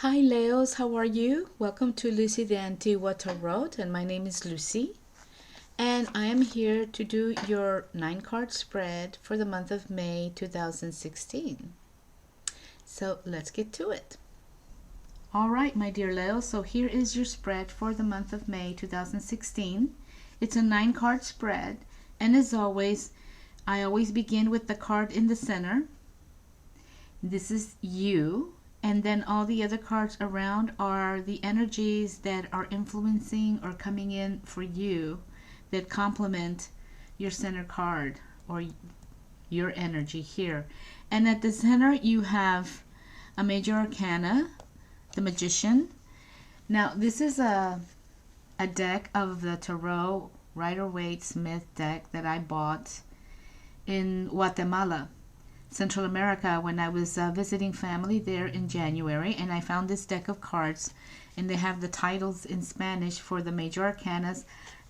Hi Leos, how are you? Welcome to Lucy the Antigua Tarot, and my name is Lucy. And I am here to do your 9-card spread for the month of May 2016. So let's get to it. All right, my dear Leo, so here is your spread for the month of May 2016. It's a 9-card spread, and as always, I always begin with the card in the center. This is you. And then all the other cards around are the energies that are influencing or coming in for you that complement your center card or your energy here. And at the center you have a major arcana, the Magician. Now this is a deck of the Tarot Rider-Waite-Smith deck that I bought in Guatemala, Central America, when I was visiting family there in January, and I found this deck of cards, and they have the titles in Spanish for the major arcanas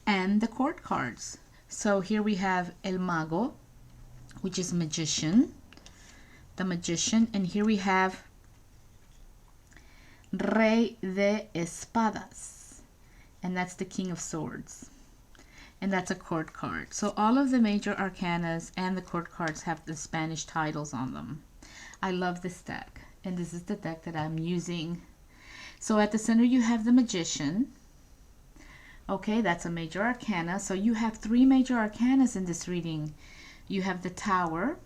and the court cards. So here we have El Mago, which is Magician, the Magician, and here we have Rey de Espadas, and that's the King of Swords. And that's a court card. So all of the major arcanas and the court cards have the Spanish titles on them. I love this deck, and this is the deck that I'm using. So at the center you have the Magician. Okay, that's a major arcana. So you have 3 major arcanas in this reading. You have the Tower,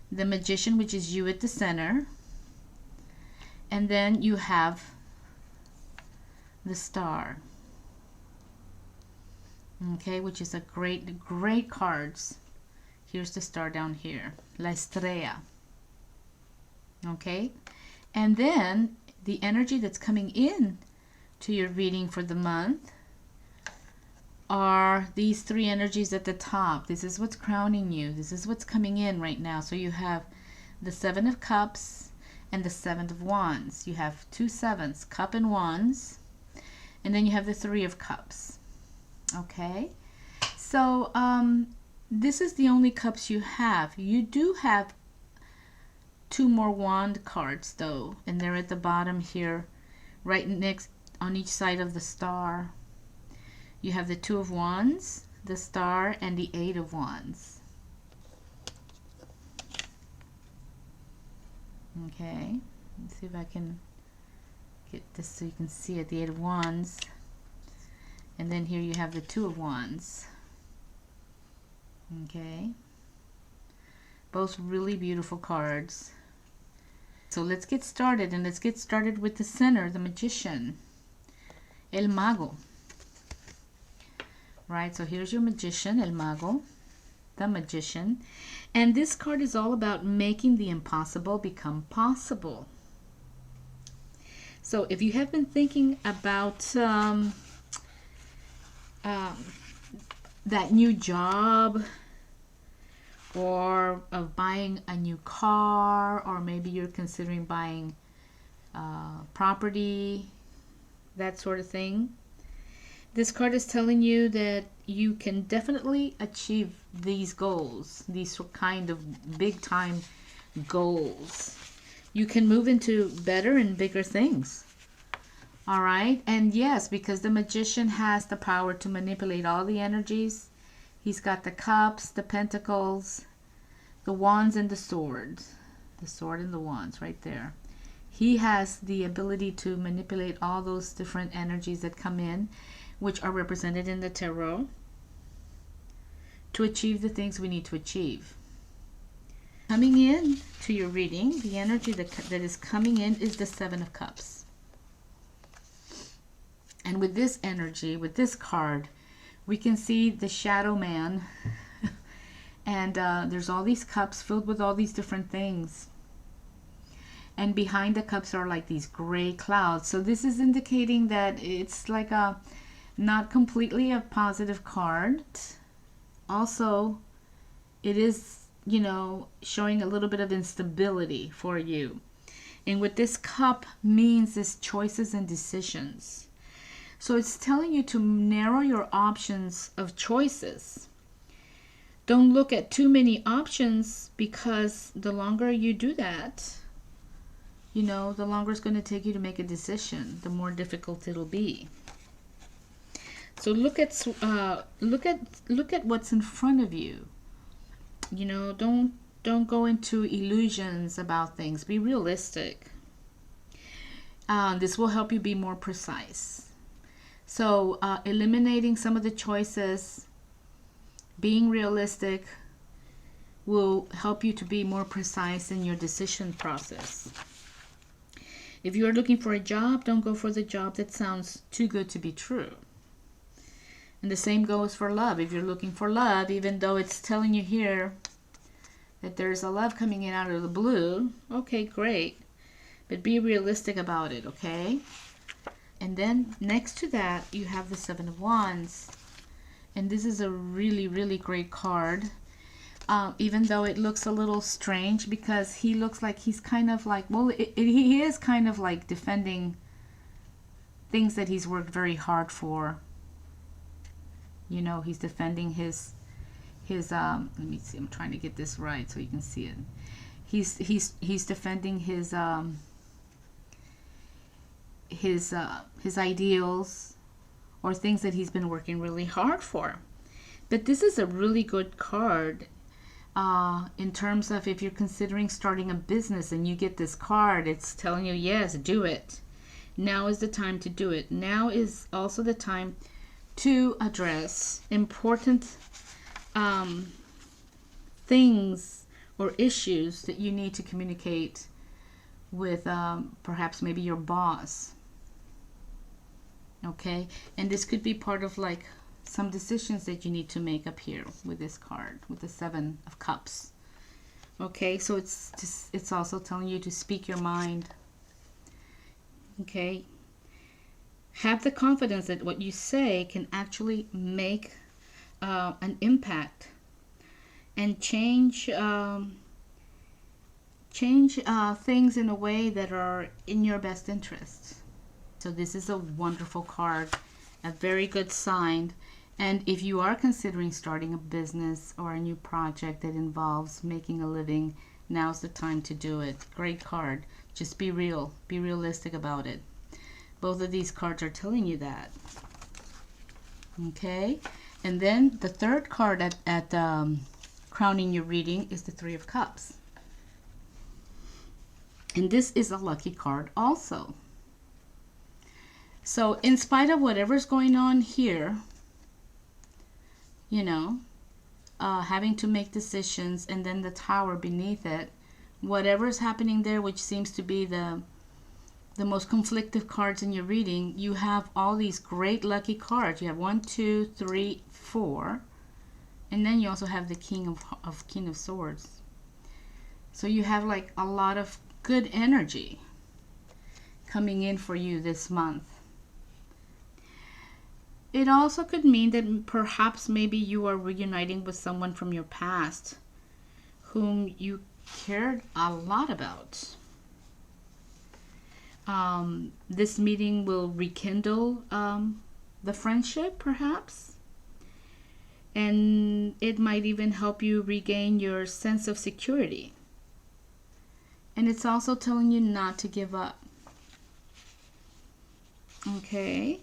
the Magician, which is you at the center, and then you have the Star. Okay, which is a great cards. Here's the star down here, La Estrella. Okay, and then the energy that's coming in to your reading for the month are these 3 energies at the top. This is what's crowning you. This is what's coming in right now. So you have the 7 of Cups and the 7 of Wands. You have 2 sevens, Cup and Wands, and then you have the 3 of Cups. Okay, so this is the only cups you have. You do have 2 more wand cards though, and they're at the bottom here, right next on each side of the star. You have the 2 of Wands, the Star, and the 8 of Wands. Okay, let's see if I can get this so you can see it, the 8 of Wands. And then here you have the 2 of Wands. Okay. Both really beautiful cards. So let's get started, and let's get started with the center, the Magician. El Mago. Right, so here's your Magician, El Mago, the Magician. And this card is all about making the impossible become possible. So if you have been thinking about that new job, or of buying a new car, or maybe you're considering buying property, that sort of thing, this card is telling you that you can definitely achieve these goals, these kind of big time goals. You can move into better and bigger things. All right, and yes, because the Magician has the power to manipulate all the energies. He's got the Cups, the Pentacles, the Wands, and the Swords. The Sword and the Wands right there. He has the ability to manipulate all those different energies that come in, which are represented in the Tarot, to achieve the things we need to achieve. Coming in to your reading, the energy that is coming in is the 7 of Cups. And with this energy, with this card, we can see the Shadow Man. And there's all these cups filled with all these different things. And behind the cups are like these gray clouds. So this is indicating that it's like a not completely a positive card. Also, it is, you know, showing a little bit of instability for you. And what this cup means is choices and decisions. So it's telling you to narrow your options of choices. Don't look at too many options, because the longer you do that, the longer it's going to take you to make a decision, the more difficult it'll be. So look at what's in front of you. Don't go into illusions about things. Be realistic. This will help you be more precise. So eliminating some of the choices, being realistic, will help you to be more precise in your decision process. If you are looking for a job, don't go for the job that sounds too good to be true. And the same goes for love. If you're looking for love, even though it's telling you here that there's a love coming in out of the blue, okay, great. But be realistic about it, okay? And then next to that, you have the Seven of Wands. And this is a really, really great card. Even though it looks a little strange, because he looks like he's kind of like, well, he is kind of like defending things that he's worked very hard for. He's defending his let me see, I'm trying to get this right so you can see it. He's defending his ideals, or things that he's been working really hard for. But this is a really good card in terms of if you're considering starting a business and you get this card, it's telling you, yes, do it. Now is the time to do it. Now is also the time to address important things or issues that you need to communicate with perhaps maybe your boss. Okay, and this could be part of like some decisions that you need to make up here with this card, with the Seven of Cups. Okay, so it's also telling you to speak your mind. Okay, have the confidence that what you say can actually make an impact and change things in a way that are in your best interest. So this is a wonderful card, a very good sign. And if you are considering starting a business or a new project that involves making a living, now's the time to do it. Great card. Just be real. Be realistic about it. Both of these cards are telling you that. Okay? And then the third card at crowning your reading is the Three of Cups. And this is a lucky card also. So in spite of whatever's going on here, having to make decisions, and then the Tower beneath it, whatever's happening there, which seems to be the most conflictive cards in your reading, you have all these great lucky cards. You have 1, 2, 3, 4, and then you also have the King of Swords. So you have like a lot of good energy coming in for you this month. It also could mean that perhaps maybe you are reuniting with someone from your past whom you cared a lot about. This meeting will rekindle the friendship, perhaps. And it might even help you regain your sense of security. And it's also telling you not to give up. Okay.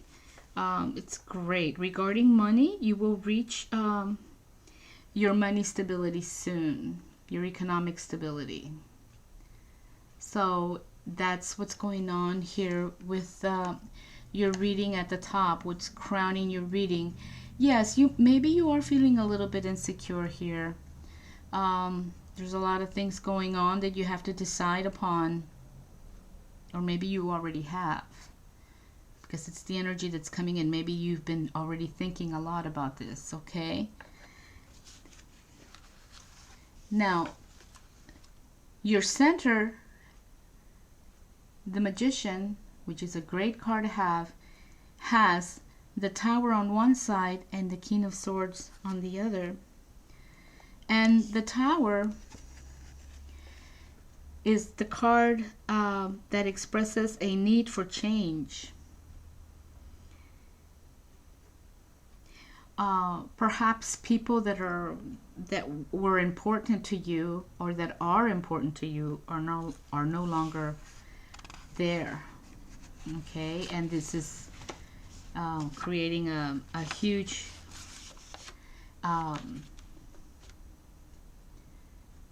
It's great. Regarding money, you will reach your money stability soon, your economic stability. So that's what's going on here with your reading at the top, what's crowning your reading. Yes, maybe you are feeling a little bit insecure here. There's a lot of things going on that you have to decide upon, or maybe you already have, because it's the energy that's coming in. Maybe you've been already thinking a lot about this, okay? Now, your center, the Magician, which is a great card to have, has the Tower on one side and the King of Swords on the other. And the Tower is the card that expresses a need for change. Perhaps people that were important to you, or that are important to you, are no longer there. Okay, and this is creating a huge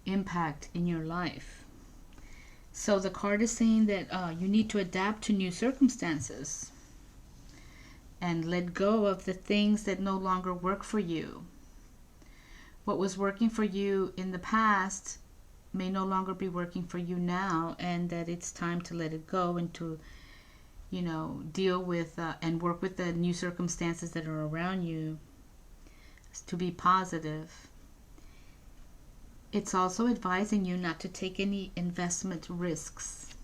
impact in your life. So the card is saying that you need to adapt to new circumstances and let go of the things that no longer work for you. What was working for you in the past may no longer be working for you now, and that it's time to let it go and to, you know, deal with and work with the new circumstances that are around you, to be positive. It's also advising you not to take any investment risks.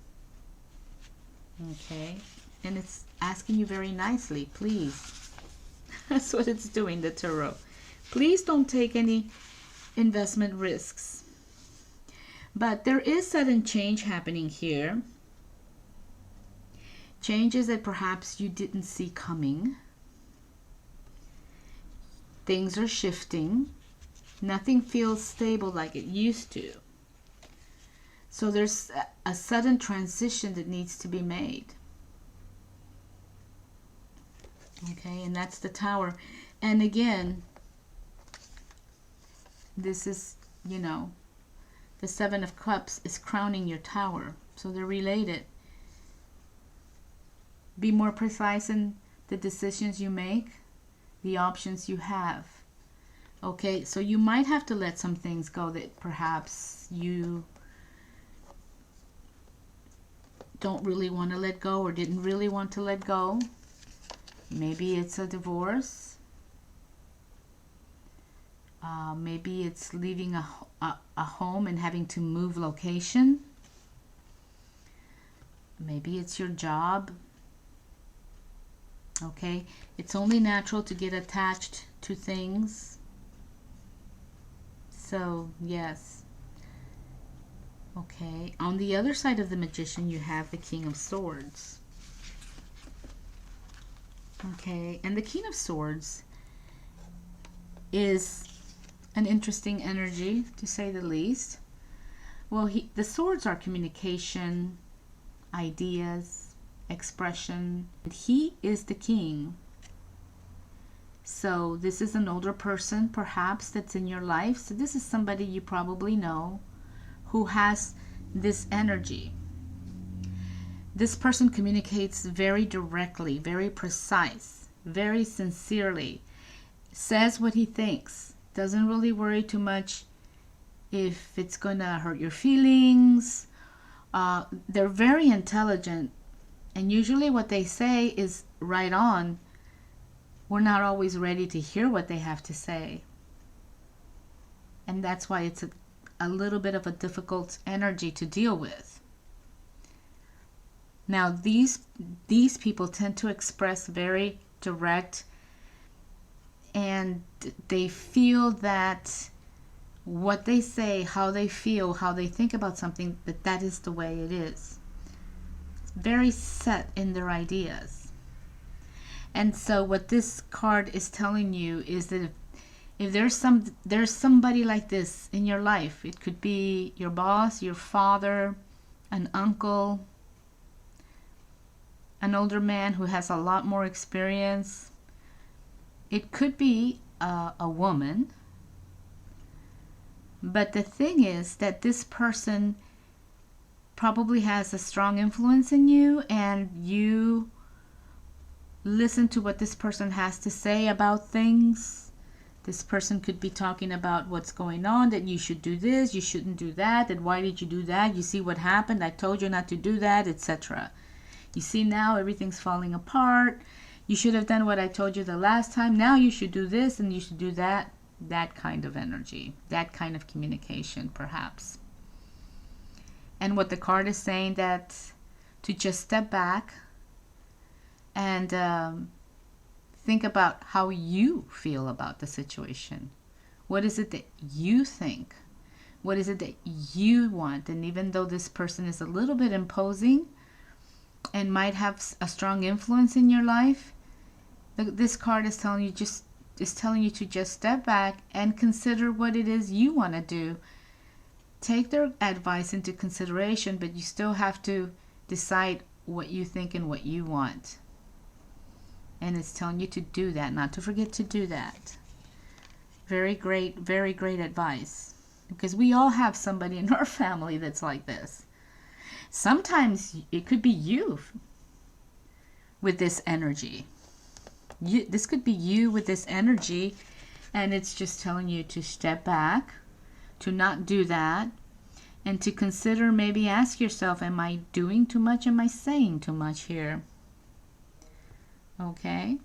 Okay? And it's asking you very nicely, please. That's what it's doing, the Tarot. Please don't take any investment risks. But there is sudden change happening here. Changes that perhaps you didn't see coming. Things are shifting. Nothing feels stable like it used to. So there's a sudden transition that needs to be made. Okay, and that's the Tower. And again, this is, you know, the Seven of Cups is crowning your Tower. So they're related. Be more precise in the decisions you make, the options you have. Okay, so you might have to let some things go that perhaps you don't really want to let go or didn't really want to let go. Maybe it's a divorce. Maybe it's leaving a home and having to move location. Maybe it's your job. Okay, it's only natural to get attached to things. So, yes. Okay, on the other side of the Magician, you have the King of Swords. Okay, and the King of Swords is an interesting energy, to say the least. Well, the swords are communication, ideas, expression. He is the king. So this is an older person, perhaps, that's in your life. So this is somebody you probably know who has this energy. This person communicates very directly, very precise, very sincerely, says what he thinks, doesn't really worry too much if it's gonna hurt your feelings. They're very intelligent, and usually what they say is right on. We're not always ready to hear what they have to say, and that's why it's a little bit of a difficult energy to deal with. Now these people tend to express very direct, and they feel that what they say, how they feel, how they think about something, that is the way it is. It's very set in their ideas. And so what this card is telling you is that if there's somebody like this in your life, it could be your boss, your father, an uncle, an older man who has a lot more experience. It could be a woman. But the thing is that this person probably has a strong influence in you, and you listen to what this person has to say about things. This person could be talking about what's going on, that you should do this, you shouldn't do that, that why did you do that, you see what happened, I told you not to do that, etc. You see, now everything's falling apart. You should have done what I told you the last time. Now you should do this and you should do that. That kind of energy, that kind of communication, perhaps. And what the card is saying, that to just step back and think about how you feel about the situation. What is it that you think? What is it that you want? And even though this person is a little bit imposing and might have a strong influence in your life, this card is telling you to just step back and consider what it is you want to do. Take their advice into consideration, but you still have to decide what you think and what you want. And it's telling you to do that, not to forget to do that. Very great advice. Because we all have somebody in our family that's like this. Sometimes it could be you with this energy. This could be you with this energy, and it's just telling you to step back, to not do that, and to consider, maybe ask yourself, am I doing too much? Am I saying too much here? Okay?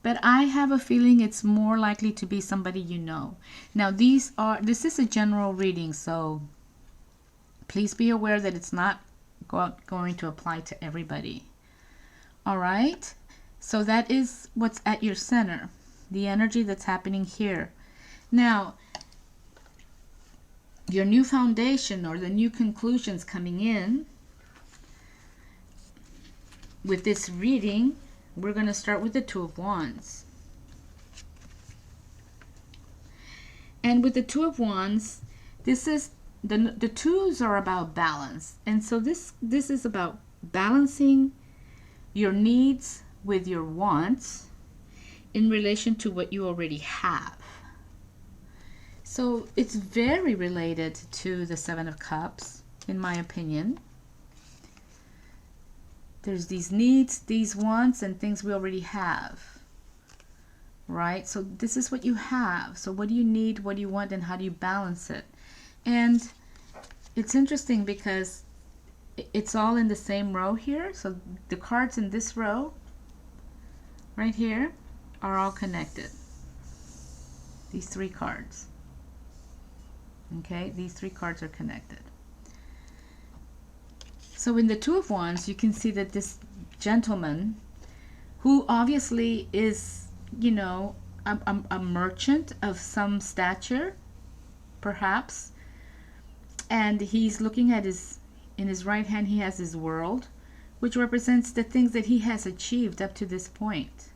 But I have a feeling it's more likely to be somebody you know. Now, this is a general reading, so please be aware that it's not going to apply to everybody. All right? So that is what's at your center, the energy that's happening here. Now, your new foundation or the new conclusions coming in with this reading, we're going to start with the Two of Wands. And with the Two of Wands, this is the twos are about balance. And so this is about balancing your needs with your wants in relation to what you already have. So it's very related to the Seven of Cups, in my opinion. There's these needs, these wants, and things we already have, right? So this is what you have. So what do you need, what do you want, and how do you balance it? And it's interesting because it's all in the same row here. So the cards in this row right here are all connected. These three cards. Okay, these three cards are connected. So in the Two of Wands, you can see that this gentleman, who obviously is, you know, a merchant of some stature, perhaps, and he's looking at in his right hand, he has his world, which represents the things that he has achieved up to this point.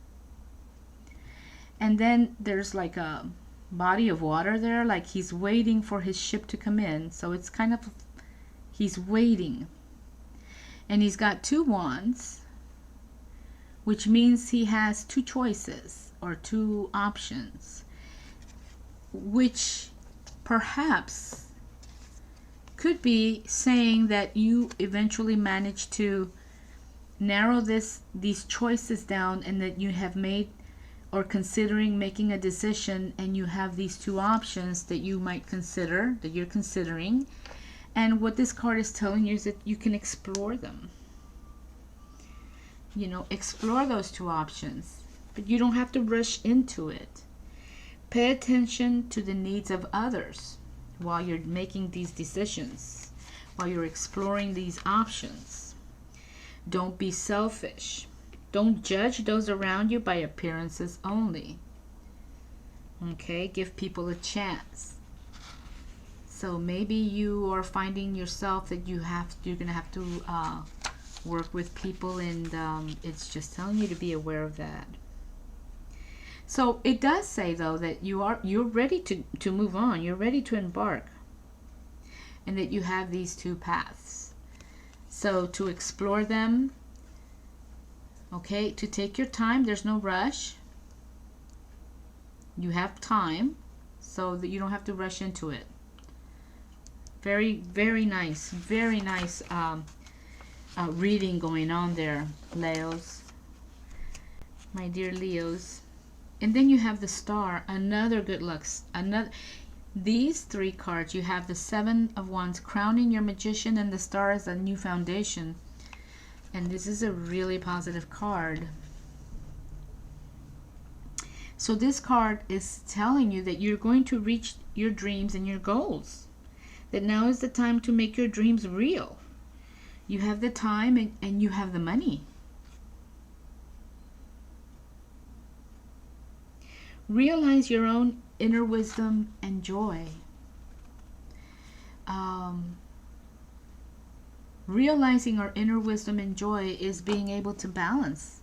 And then there's like a body of water there, like he's waiting for his ship to come in. So it's kind of, he's waiting. And he's got two wands, which means he has two choices or two options, which perhaps could be saying that you eventually manage to narrow these choices down, and that you have made or considering making a decision, and you have these two options that you might consider, that you're considering. And what this card is telling you is that you can explore them. You know, explore those two options, but you don't have to rush into it. Pay attention to the needs of others while you're making these decisions, while you're exploring these options. Don't be selfish. Don't judge those around you by appearances only. Okay, give people a chance. So maybe you are finding yourself that you're gonna have to work with people, and it's just telling you to be aware of that. So it does say though that you're ready to move on, you're ready to embark, and that you have these two paths. So to explore them, okay, to take your time, there's no rush. You have time, so that you don't have to rush into it. Very, very nice reading going on there, Leos, my dear Leos. And then you have the Star, another good luck. These three cards, you have the Seven of Wands crowning your Magician, and the Star is a new foundation. And this is a really positive card. So this card is telling you that you're going to reach your dreams and your goals. That now is the time to make your dreams real. You have the time and you have the money. Realize your own inner wisdom and joy. Realizing our inner wisdom and joy is being able to balance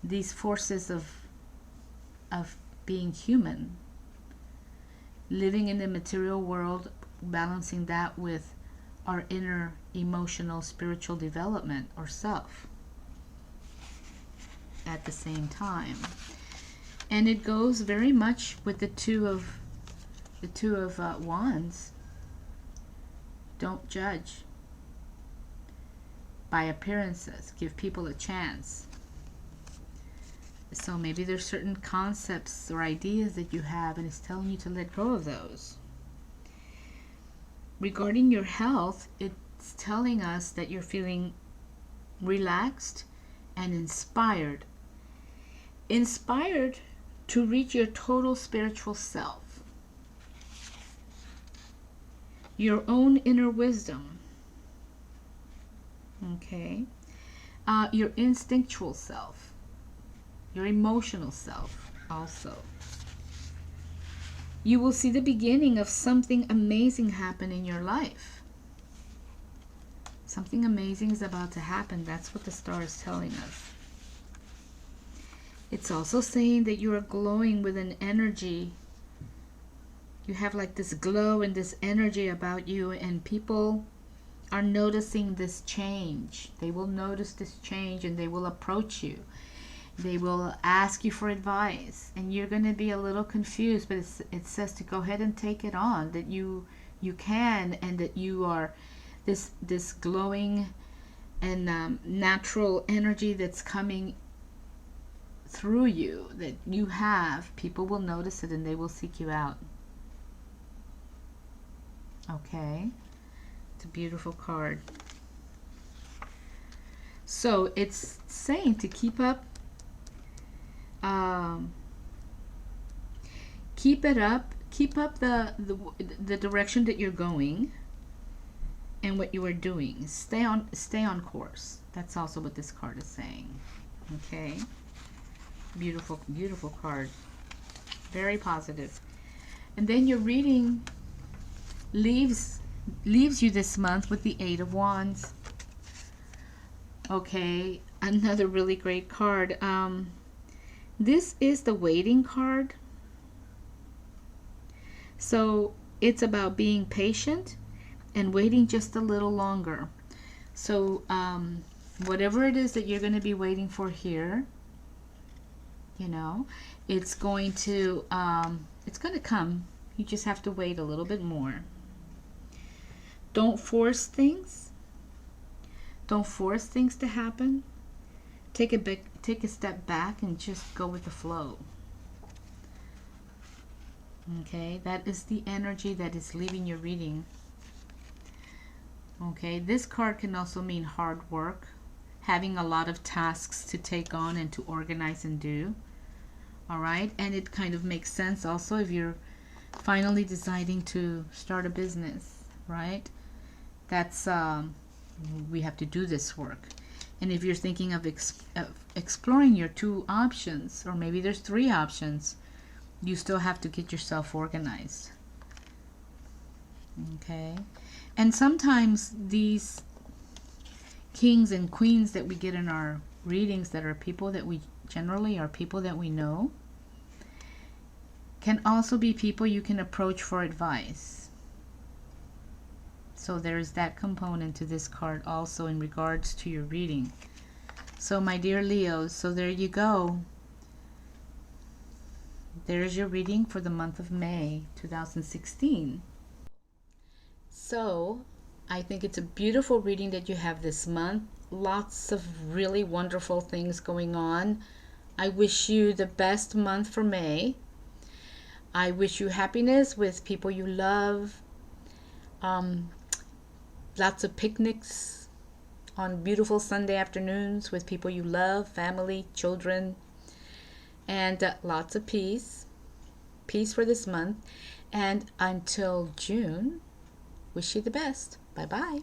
these forces of being human, living in the material world, balancing that with our inner emotional, spiritual development or self at the same time. And it goes very much with the two of wands. Don't judge by appearances. Give people a chance. So maybe there's certain concepts or ideas that you have, and it's telling you to let go of those. Regarding your health, it's telling us that you're feeling relaxed and inspired. Inspired to reach your total spiritual self. Your own inner wisdom. Okay? Your instinctual self. Your emotional self also. You will see the beginning of something amazing happen in your life. Something amazing is about to happen. That's what the star is telling us. It's also saying that you are glowing with an energy. You have like this glow and this energy about you, and people are noticing this change. They will notice this change and they will approach you. They will ask you for advice, and you're going to be a little confused, but it says to go ahead and take it on, that you can, and that you are this glowing and natural energy that's coming through you, that you have. People will notice it and they will seek you out. Okay, it's a beautiful card. So it's saying to keep up. Keep up the direction that you're going and what you are doing. Stay on course. That's also what this card is saying. Okay, beautiful card, very positive. And then your reading leaves you this month with the 8 of Wands. Okay, another really great card. This is the waiting card. So it's about being patient and waiting just a little longer. So whatever it is that you're going to be waiting for here, you know, it's going to come. You just have to wait a little bit more. Don't force things. Don't force things to happen. Take a step back and just go with the flow. Okay, that is the energy that is leaving your reading. Okay, this card can also mean hard work, having a lot of tasks to take on and to organize and do. All right, and it kind of makes sense also if you're finally deciding to start a business, right? That's we have to do this work. And if you're thinking of exploring your 2 options, or maybe there's 3 options, you still have to get yourself organized. Okay, and sometimes these kings and queens that we get in our readings, that are people that we generally are people that we know, can also be people you can approach for advice. So there's that component to this card also in regards to your reading. So my dear Leos, so there you go. There's your reading for the month of May 2016. So I think it's a beautiful reading that you have this month. Lots of really wonderful things going on. I wish you the best month for May. I wish you happiness with people you love. Lots of picnics on beautiful Sunday afternoons with people you love, family, children, and lots of peace for this month. And until June, wish you the best. Bye bye.